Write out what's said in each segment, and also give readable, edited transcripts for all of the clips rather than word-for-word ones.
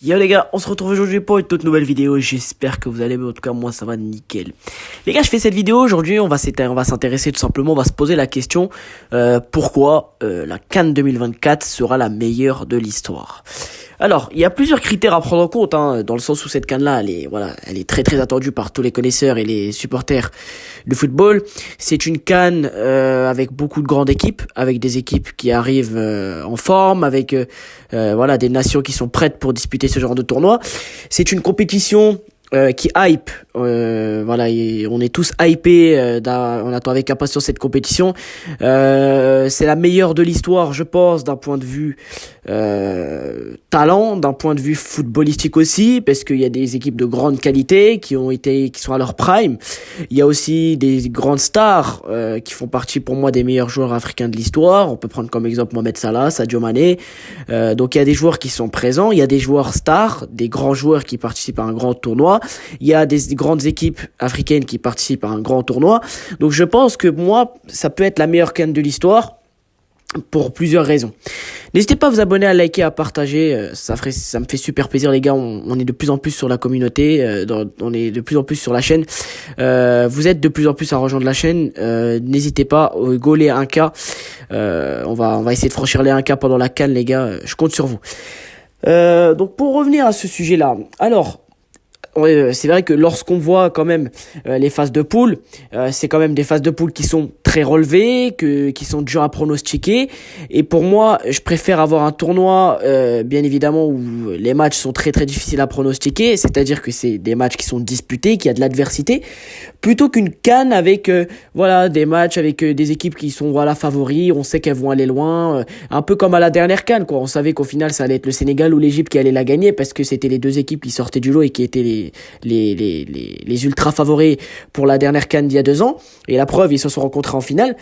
Yo les gars, on se retrouve aujourd'hui pour une toute nouvelle vidéo. J'espère que vous allez bien. En tout cas, moi ça va nickel. Les gars, je fais cette vidéo aujourd'hui. On va s'intéresser tout simplement. On va se poser la question pourquoi la CAN 2024 sera la meilleure de l'histoire. Alors, il y a plusieurs critères à prendre en compte, dans le sens où cette CAN-là, elle est très très attendue par tous les connaisseurs et les supporters de football. C'est une CAN avec beaucoup de grandes équipes, avec des équipes qui arrivent en forme, avec des nations qui sont prêtes pour disputer ce genre de tournoi. C'est une compétition qui hype, et on est tous hypés, on attend avec impatience cette compétition. C'est la meilleure de l'histoire, je pense, d'un point de vue talent, d'un point de vue footballistique aussi, parce qu'il y a des équipes de grande qualité qui sont à leur prime. Il y a aussi des grandes stars qui font partie pour moi des meilleurs joueurs africains de l'histoire. On peut prendre comme exemple Mohamed Salah, Sadio Mané. Donc il y a des joueurs qui sont présents, il y a des joueurs stars, des grands joueurs qui participent à un grand tournoi. Il y a des grandes équipes africaines qui participent à un grand tournoi. Donc je pense que moi, ça peut être la meilleure CAN de l'histoire pour plusieurs raisons. N'hésitez pas à vous abonner, à liker, à partager. Ça me fait super plaisir les gars. On est de plus en plus sur la communauté. On est de plus en plus sur la chaîne. Vous êtes de plus en plus à rejoindre la chaîne. N'hésitez pas, go les 1K. On va essayer de franchir les 1K pendant la CAN les gars. Je compte sur vous. Donc pour revenir à ce sujet-là. Alors, c'est vrai que lorsqu'on voit quand même les phases de poule, c'est quand même des phases de poule qui sont très relevées, qui sont dures à pronostiquer. Et pour moi, je préfère avoir un tournoi, bien évidemment, où les matchs sont très très difficiles à pronostiquer, c'est-à-dire que c'est des matchs qui sont disputés, qu'il y a de l'adversité, plutôt qu'une CAN avec des matchs avec des équipes qui sont favoris. On sait qu'elles vont aller loin, un peu comme à la dernière CAN, quoi. On savait qu'au final ça allait être le Sénégal ou l'Égypte qui allait la gagner parce que c'était les deux équipes qui sortaient du lot et qui étaient les ultra favoris pour la dernière CAN d'il y a 2 ans. Et la preuve, ils se sont rencontrés en finale.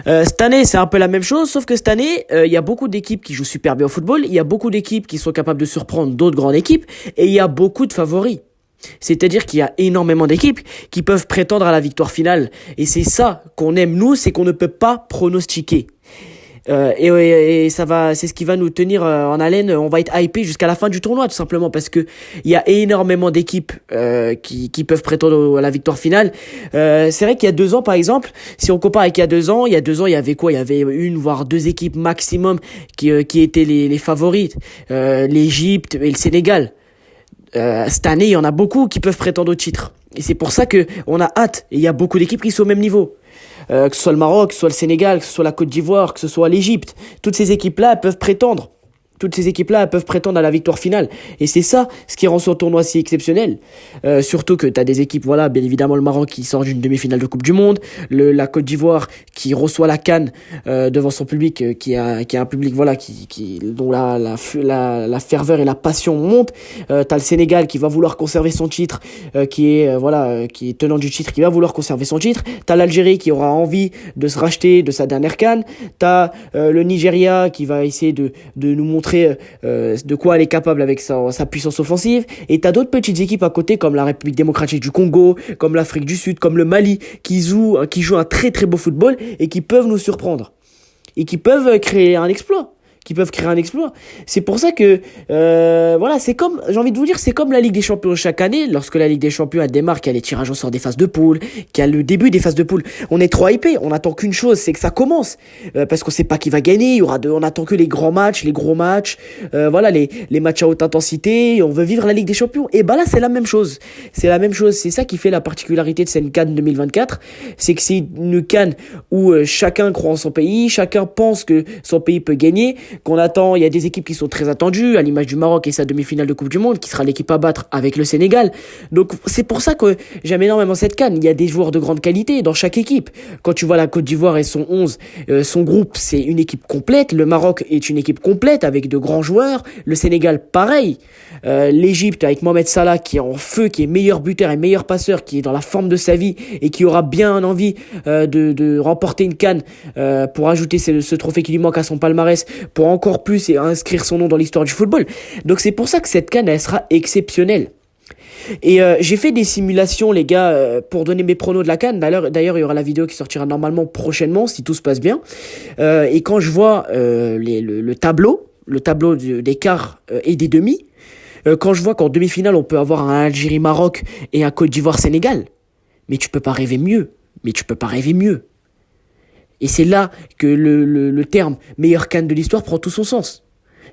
Cette année, c'est un peu la même chose, sauf que cette année, il y a beaucoup d'équipes qui jouent super bien au football. Il y a beaucoup d'équipes qui sont capables de surprendre d'autres grandes équipes. Et il y a beaucoup de favoris. C'est-à-dire qu'il y a énormément d'équipes qui peuvent prétendre à la victoire finale. Et c'est ça qu'on aime nous, c'est qu'on ne peut pas pronostiquer. Et c'est ce qui va nous tenir en haleine. On va être hypé jusqu'à la fin du tournoi, tout simplement, parce que il y a énormément d'équipes qui peuvent prétendre à la victoire finale. C'est vrai qu'il y a 2 ans, par exemple, si on compare avec il y a 2 ans, il y avait quoi? Il y avait une voire 2 équipes maximum qui étaient les favorites, l'Égypte et le Sénégal. Cette année, il y en a beaucoup qui peuvent prétendre au titre. Et c'est pour ça que on a hâte. Et il y a beaucoup d'équipes qui sont au même niveau. Que ce soit le Maroc, que ce soit le Sénégal, que ce soit la Côte d'Ivoire, que ce soit l'Égypte. Toutes ces équipes-là, elles peuvent prétendre. Toutes ces équipes-là, elles peuvent prétendre à la victoire finale. Et c'est ça, ce qui rend ce tournoi si exceptionnel. Surtout que t'as des équipes, bien évidemment le Maroc qui sort d'une demi-finale de Coupe du Monde, la Côte d'Ivoire qui reçoit la CAN devant son public, qui a un public, dont la ferveur et la passion montent. T'as le Sénégal qui va vouloir conserver son titre, qui est tenant du titre, qui va vouloir conserver son titre. T'as l'Algérie qui aura envie de se racheter de sa dernière CAN. T'as le Nigeria qui va essayer de nous montrer de quoi elle est capable avec sa puissance offensive. Et t'as d'autres petites équipes à côté comme la République démocratique du Congo, comme l'Afrique du Sud, comme le Mali qui jouent un très très beau football et qui peuvent nous surprendre et qui peuvent créer un exploit. C'est pour ça que c'est comme, j'ai envie de vous dire, c'est comme la Ligue des Champions chaque année. Lorsque la Ligue des Champions elle démarre, qu'il y a les tirages au sort des phases de poule, qu'il y a le début des phases de poule, on est trop hypé. On attend qu'une chose, c'est que ça commence, parce qu'on sait pas qui va gagner. On attend que les grands matchs, les gros matchs, les matchs à haute intensité. On veut vivre la Ligue des Champions. Et là c'est la même chose. C'est ça qui fait la particularité de cette CAN 2024, c'est que c'est une CAN où chacun croit en son pays, chacun pense que son pays peut gagner. Qu'on attend, il y a des équipes qui sont très attendues, à l'image du Maroc et sa demi-finale de Coupe du Monde, qui sera l'équipe à battre avec le Sénégal. Donc c'est pour ça que j'aime énormément cette CAN. Il y a des joueurs de grande qualité dans chaque équipe. Quand tu vois la Côte d'Ivoire et son 11, son groupe, c'est une équipe complète. Le Maroc est une équipe complète avec de grands joueurs. Le Sénégal, pareil. L'Égypte avec Mohamed Salah qui est en feu, qui est meilleur buteur et meilleur passeur, qui est dans la forme de sa vie et qui aura bien envie de remporter une CAN pour ajouter ce trophée qui lui manque à son palmarès, pour encore plus et inscrire son nom dans l'histoire du football. Donc c'est pour ça que cette CAN elle sera exceptionnelle. Et j'ai fait des simulations les gars pour donner mes pronos de la CAN. D'ailleurs il y aura la vidéo qui sortira normalement prochainement si tout se passe bien. Et quand je vois le tableau des quarts et des demi, Quand je vois qu'en demi-finale, on peut avoir un Algérie-Maroc et un Côte d'Ivoire-Sénégal, mais tu peux pas rêver mieux. Mais tu peux pas rêver mieux. Et c'est là que le terme meilleur CAN de l'histoire prend tout son sens.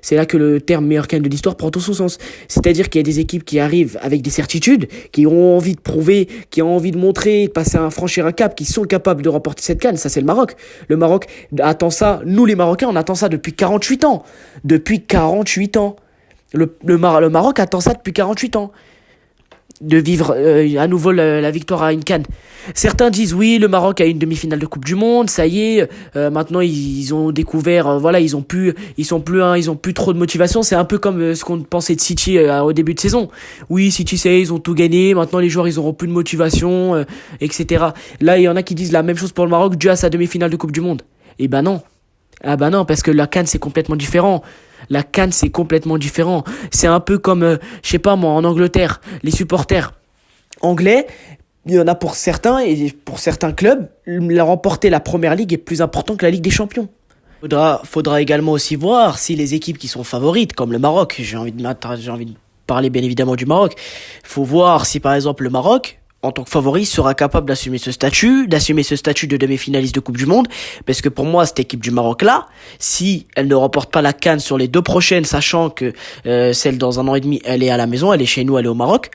C'est là que le terme meilleur CAN de l'histoire prend tout son sens. C'est-à-dire qu'il y a des équipes qui arrivent avec des certitudes, qui ont envie de prouver, qui ont envie de montrer, de passer franchir un cap, qui sont capables de remporter cette CAN. Ça, c'est le Maroc. Le Maroc attend ça. Nous, les Marocains, on attend ça depuis 48 ans. Depuis 48 ans. Le Maroc attend ça depuis 48 ans. De vivre à nouveau la victoire à une CAN. Certains disent oui, le Maroc a une demi-finale de Coupe du Monde, ça y est, maintenant ils ont découvert, voilà, ils ont plus trop de motivation. C'est un peu comme ce qu'on pensait de City au début de saison. Oui, City, ça y est, ils ont tout gagné, maintenant les joueurs ils auront plus de motivation, etc. Là, il y en a qui disent la même chose pour le Maroc dû à sa demi-finale de Coupe du Monde. Et ben non. Ah bah non, parce que la CAN c'est complètement différent. La CAN c'est complètement différent. C'est un peu comme, je sais pas moi, en Angleterre, les supporters anglais, il y en a pour certains et pour certains clubs, remporter la Première Ligue est plus important que la Ligue des Champions. Faudra également aussi voir si les équipes qui sont favorites, comme le Maroc, j'ai envie de parler bien évidemment du Maroc, faut voir si par exemple le Maroc, en tant que favori, sera capable d'assumer ce statut de demi-finaliste de Coupe du Monde, parce que pour moi, cette équipe du Maroc-là, si elle ne remporte pas la CAN sur les 2 prochaines, sachant que celle dans 1 an et demi, elle est à la maison, elle est chez nous, elle est au Maroc,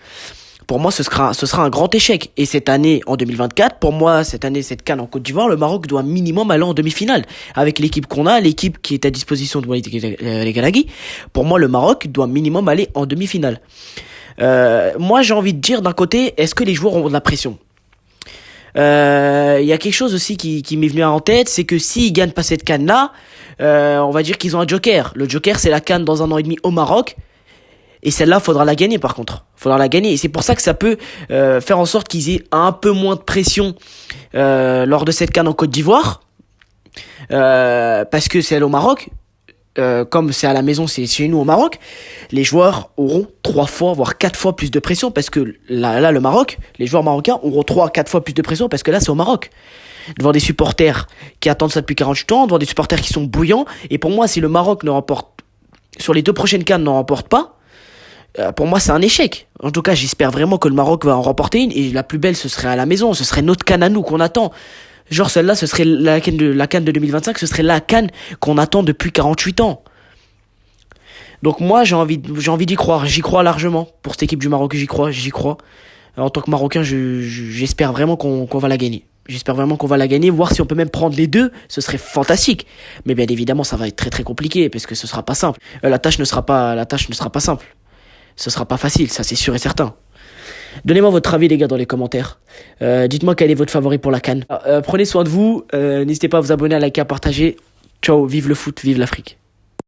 pour moi, ce sera un grand échec. Et cette année, en 2024, pour moi, cette CAN en Côte d'Ivoire, le Maroc doit minimum aller en demi-finale. Avec l'équipe qu'on a, l'équipe qui est à disposition de Walid Regragui, pour moi, le Maroc doit minimum aller en demi-finale. Moi, j'ai envie de dire d'un côté, est-ce que les joueurs ont de la pression? Il y a quelque chose aussi qui m'est venu en tête, c'est que s'ils gagnent pas cette CAN-là, on va dire qu'ils ont un joker. Le joker, c'est la CAN dans 1 an et demi au Maroc. Et celle-là, faudra la gagner par contre. Faudra la gagner. Et c'est pour ça que ça peut faire en sorte qu'ils aient un peu moins de pression lors de cette CAN en Côte d'Ivoire. Parce que c'est au Maroc. Comme c'est à la maison, c'est chez nous au Maroc, les joueurs auront 3 fois, voire 4 fois plus de pression parce que là, le Maroc, les joueurs marocains auront 3 à 4 fois plus de pression parce que là, c'est au Maroc. Devant des supporters qui attendent ça depuis 48 ans, devant des supporters qui sont bouillants. Et pour moi, si le Maroc ne remporte, sur les 2 prochaines CAN ne remporte pas, pour moi, c'est un échec. En tout cas, j'espère vraiment que le Maroc va en remporter une. Et la plus belle, ce serait à la maison. Ce serait notre CAN à nous qu'on attend. Genre celle-là, ce serait la CAN de 2025, ce serait la CAN qu'on attend depuis 48 ans. Donc moi, j'ai envie d'y croire. J'y crois largement. Pour cette équipe du Maroc, j'y crois. En tant que Marocain, j'espère vraiment qu'on va la gagner. J'espère vraiment qu'on va la gagner. Voir si on peut même prendre les 2, ce serait fantastique. Mais bien évidemment, ça va être très très compliqué parce que ce sera pas simple. La tâche ne sera pas simple. Ce sera pas facile, ça c'est sûr et certain. Donnez-moi votre avis les gars dans les commentaires. Dites-moi quel est votre favori pour la CAN. Prenez soin de vous, n'hésitez pas à vous abonner, à liker, à partager. Ciao, vive le foot, vive l'Afrique.